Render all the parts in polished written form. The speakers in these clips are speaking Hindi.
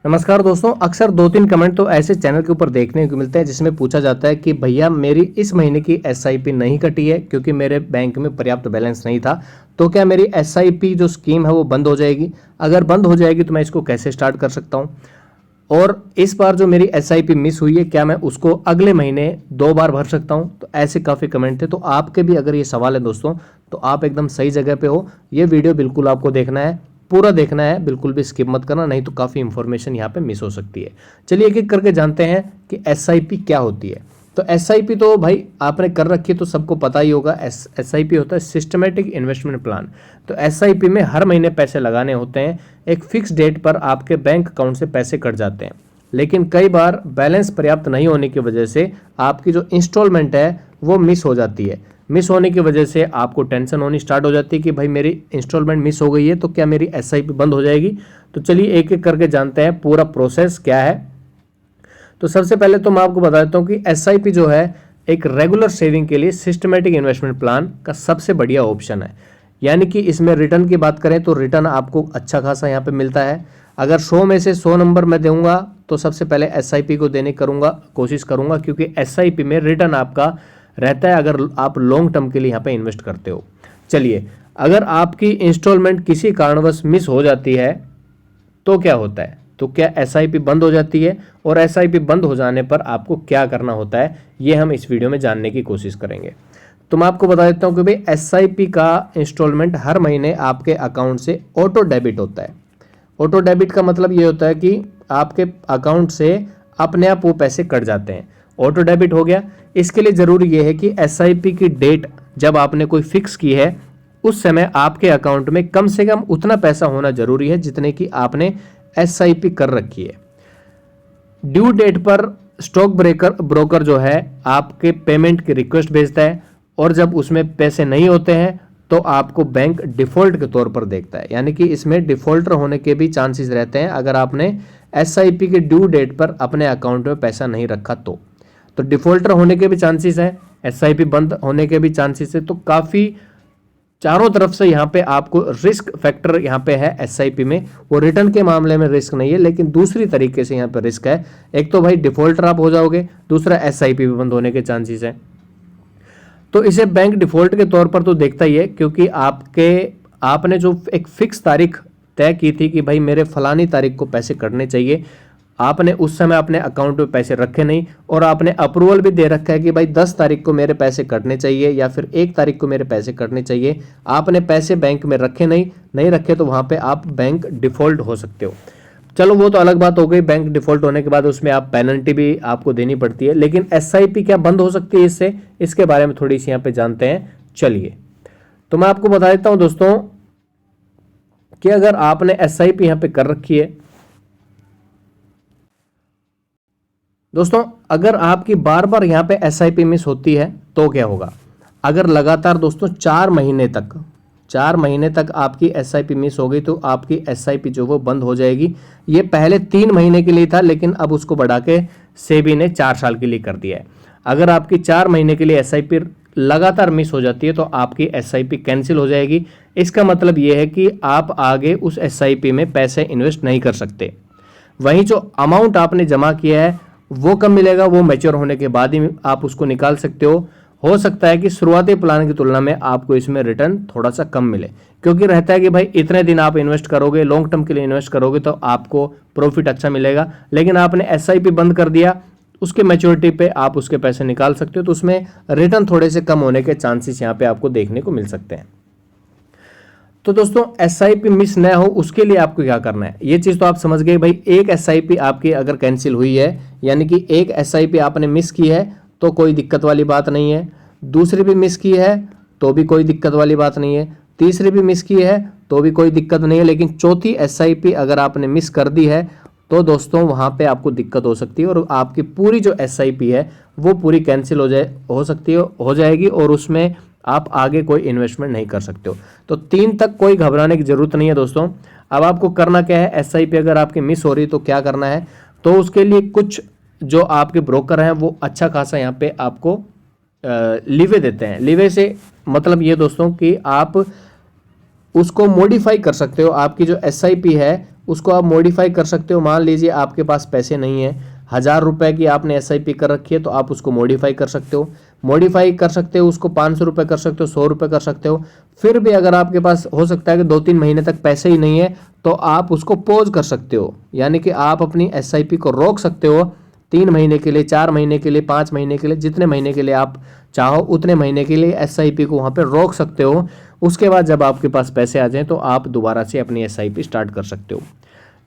नमस्कार दोस्तों, अक्सर 2-3 कमेंट तो ऐसे चैनल के ऊपर देखने को मिलते हैं जिसमें पूछा जाता है कि भैया मेरी इस महीने की एसआईपी नहीं कटी है क्योंकि मेरे बैंक में पर्याप्त बैलेंस नहीं था, तो क्या मेरी एसआईपी जो स्कीम है वो बंद हो जाएगी? अगर बंद हो जाएगी तो मैं इसको कैसे स्टार्ट कर सकता हूँ? और इस बार जो मेरी एसआईपी मिस हुई है क्या मैं उसको अगले महीने 2 बार भर सकता हूँ? तो ऐसे काफ़ी कमेंट थे। तो आपके भी अगर ये सवाल है दोस्तों, तो आप एकदम सही जगह पे हो। ये वीडियो बिल्कुल आपको देखना है, पूरा देखना है, बिल्कुल भी स्किप मत करना, नहीं तो काफ़ी इंफॉर्मेशन यहाँ पे मिस हो सकती है। चलिए एक एक करके जानते हैं कि एसआईपी क्या होती है। तो एसआईपी तो भाई आपने कर रखी है तो सबको पता ही होगा। एसआईपी होता है सिस्टमेटिक इन्वेस्टमेंट प्लान। तो एसआईपी में हर महीने पैसे लगाने होते हैं। एक फिक्स डेट पर आपके बैंक अकाउंट से पैसे कट जाते हैं, लेकिन कई बार बैलेंस पर्याप्त नहीं होने की वजह से आपकी जो इंस्टॉलमेंट है वो मिस हो जाती है। मिस होने की वजह से आपको टेंशन होनी स्टार्ट हो जाती है कि भाई मेरी इंस्टॉलमेंट मिस हो गई है तो क्या मेरी एसआईपी बंद हो जाएगी? तो चलिए एक एक करके जानते हैं पूरा प्रोसेस क्या है। तो सबसे पहले तो मैं आपको बता देता हूँ कि एसआईपी जो है एक रेगुलर सेविंग के लिए सिस्टमेटिक इन्वेस्टमेंट प्लान का सबसे बढ़िया ऑप्शन है। यानी कि इसमें रिटर्न की बात करें तो रिटर्न आपको अच्छा खासा यहाँ पे मिलता है। अगर 100 में से 100 नंबर मैं दूंगा तो सबसे पहले एसआईपी को देने कोशिश करूंगा, क्योंकि एसआईपी में रिटर्न आपका रहता है अगर आप लॉन्ग टर्म के लिए यहाँ पे इन्वेस्ट करते हो। चलिए, अगर आपकी इंस्टॉलमेंट किसी कारणवश मिस हो जाती है तो क्या होता है? तो क्या एसआईपी बंद हो जाती है? और एसआईपी बंद हो जाने पर आपको क्या करना होता है, ये हम इस वीडियो में जानने की कोशिश करेंगे। तो मैं आपको बता देता हूँ कि भाई एसआईपी का इंस्टॉलमेंट हर महीने आपके अकाउंट से ऑटो डेबिट होता है। ऑटो डेबिट का मतलब ये होता है कि आपके अकाउंट से अपने आप वो पैसे कट जाते हैं। ऑटो डेबिट हो गया। इसके लिए ज़रूरी ये है कि एसआईपी की डेट जब आपने कोई फिक्स की है उस समय आपके अकाउंट में कम से कम उतना पैसा होना जरूरी है जितने की आपने एसआईपी कर रखी है। ड्यू डेट पर स्टॉक ब्रोकर जो है आपके पेमेंट की रिक्वेस्ट भेजता है, और जब उसमें पैसे नहीं होते हैं तो आपको बैंक डिफॉल्ट के तौर पर देखता है। यानी कि इसमें डिफॉल्टर होने के भी चांसेस रहते हैं अगर आपने एसआईपी के ड्यू डेट पर अपने अकाउंट में पैसा नहीं रखा तो डिफॉल्टर होने के भी चांसेस हैं, एसआईपी बंद होने के भी चांसेस है। तो काफ़ी चारों तरफ से यहाँ पे आपको रिस्क फैक्टर यहाँ पे है एसआईपी में। वो रिटर्न के मामले में रिस्क नहीं है, लेकिन दूसरी तरीके से यहाँ पे रिस्क है। एक तो भाई डिफॉल्टर आप हो जाओगे, दूसरा एसआईपी भी बंद होने के चांसेस है। तो इसे बैंक डिफॉल्ट के तौर पर तो देखता ही है, क्योंकि आपने जो एक फिक्स तारीख तय की थी कि भाई मेरे फलानी तारीख को पैसे कटने चाहिए, आपने उस समय अपने अकाउंट में पैसे रखे नहीं, और आपने अप्रूवल भी दे रखा है कि भाई 10 तारीख को मेरे पैसे कटने चाहिए या फिर 1 तारीख को मेरे पैसे कटने चाहिए। आपने पैसे बैंक में रखे नहीं रखे तो वहाँ पे आप बैंक डिफॉल्ट हो सकते हो। चलो वो तो अलग बात हो गई, बैंक डिफॉल्ट होने के बाद उसमें आप पेनल्टी भी आपको देनी पड़ती है। लेकिन एसआईपी क्या बंद हो सकती है इससे? इसके बारे में थोड़ी सी यहाँ पे जानते हैं। चलिए, तो मैं आपको बता देता हूँ दोस्तों कि अगर आपने एसआईपी यहाँ पे कर रखी है दोस्तों, अगर आपकी बार बार यहाँ पे एसआईपी मिस होती है तो क्या होगा? अगर लगातार दोस्तों 4 महीने तक आपकी एसआईपी मिस हो गई तो आपकी एसआईपी जो वो बंद हो जाएगी। ये पहले 3 महीने के लिए था, लेकिन अब उसको बढ़ा के सेबी ने 4 साल के लिए कर दिया है। अगर आपकी 4 महीने के लिए एसआईपी लगातार मिस हो जाती है तो आपकी एसआईपी कैंसिल हो जाएगी। इसका मतलब ये है कि आप आगे उस एसआईपी में पैसे इन्वेस्ट नहीं कर सकते। वहीं जो अमाउंट आपने जमा किया है वो कब मिलेगा? वो मैच्योर होने के बाद ही आप उसको निकाल सकते हो सकता है कि शुरुआती प्लान की तुलना में आपको इसमें रिटर्न थोड़ा सा कम मिले, क्योंकि रहता है कि भाई इतने दिन आप इन्वेस्ट करोगे, लॉन्ग टर्म के लिए इन्वेस्ट करोगे तो आपको प्रॉफिट अच्छा मिलेगा। लेकिन आपने एसआईपी बंद कर दिया, उसके मैच्योरिटी पे आप उसके पैसे निकाल सकते हो, तो उसमें रिटर्न थोड़े से कम होने के चांसेस यहाँ पे आपको देखने को मिल सकते हैं। तो दोस्तों, एसआईपी मिस न हो उसके लिए आपको क्या करना है, ये चीज़ तो आप समझ गए। भाई एक एसआईपी आपकी अगर कैंसिल हुई है, यानी कि एक एसआईपी आपने मिस की है तो कोई दिक्कत वाली बात नहीं है। दूसरी भी मिस की है तो भी कोई दिक्कत वाली बात नहीं है। तीसरी भी मिस की है तो भी कोई दिक्कत नहीं है। लेकिन चौथी एसआईपी अगर आपने मिस कर दी है तो दोस्तों वहाँ पे आपको दिक्कत हो सकती है, और आपकी पूरी जो एसआईपी है वो पूरी कैंसिल हो जाएगी, और उसमें आप आगे कोई इन्वेस्टमेंट नहीं कर सकते हो। तो 3 तक कोई घबराने की जरूरत नहीं है दोस्तों। अब आपको करना क्या है, एसआईपी अगर आपकी मिस हो रही तो क्या करना है? तो उसके लिए कुछ जो आपके ब्रोकर हैं वो अच्छा खासा यहाँ पे आपको लीवे देते हैं। लीवे से मतलब ये दोस्तों कि आप उसको मॉडिफाई कर सकते हो। आपकी जो एसआईपी है उसको आप मॉडिफाई कर सकते हो। मान लीजिए आपके पास पैसे नहीं है, 1000 रुपये की आपने SIP कर रखी है, तो आप उसको मॉडिफाई कर सकते हो। मॉडिफाई कर सकते हो उसको 500 रुपये कर सकते हो, 100 रुपये कर सकते हो। फिर भी अगर आपके पास हो सकता है कि 2-3 महीने तक पैसे ही नहीं है, तो आप उसको पॉज कर सकते हो, यानी कि आप अपनी SIP को रोक सकते हो 3 महीने के लिए, 4 महीने के लिए, 5 महीने के लिए, जितने महीने के लिए आप चाहो उतने महीने के लिए SIP को वहाँ पे रोक सकते हो। उसके बाद जब आपके पास पैसे आ जाएं तो आप दोबारा से अपनी SIP स्टार्ट कर सकते हो।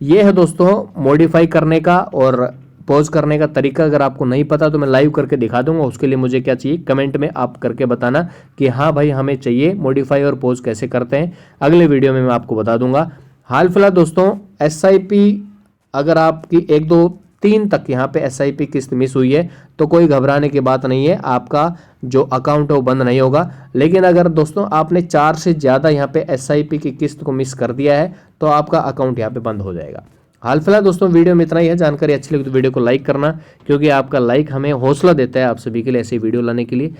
ये है दोस्तों मॉडिफाई करने का और पॉज करने का तरीका। अगर आपको नहीं पता तो मैं लाइव करके दिखा दूंगा। उसके लिए मुझे क्या चाहिए, कमेंट में आप करके बताना कि हाँ भाई हमें चाहिए मॉडिफाई और पॉज कैसे करते हैं। अगले वीडियो में मैं आपको बता दूंगा। हाल फिलहाल दोस्तों SIP अगर आपकी 1, 2, 3 तक यहाँ पे SIP किस्त मिस हुई है तो कोई घबराने की बात नहीं है, आपका जो अकाउंट है वो बंद नहीं होगा। लेकिन अगर दोस्तों आपने 4 से ज़्यादा यहाँ पे SIP की किस्त को मिस कर दिया है तो आपका अकाउंट यहाँ पे बंद हो जाएगा। हाल फिलहाल दोस्तों वीडियो में इतना ही है। जानकारी अच्छी लगी तो वीडियो को लाइक करना, क्योंकि आपका लाइक हमें हौसला देता है आप सभी के लिए ऐसी वीडियो लाने के लिए।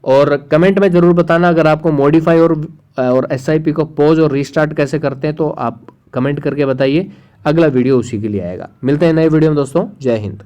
और कमेंट में ज़रूर बताना अगर आपको मॉडिफाई और SIP को पॉज और रीस्टार्ट कैसे करते हैं, तो आप कमेंट करके बताइए। अगला वीडियो उसी के लिए आएगा। मिलते हैं नए वीडियो में दोस्तों। जय हिंद।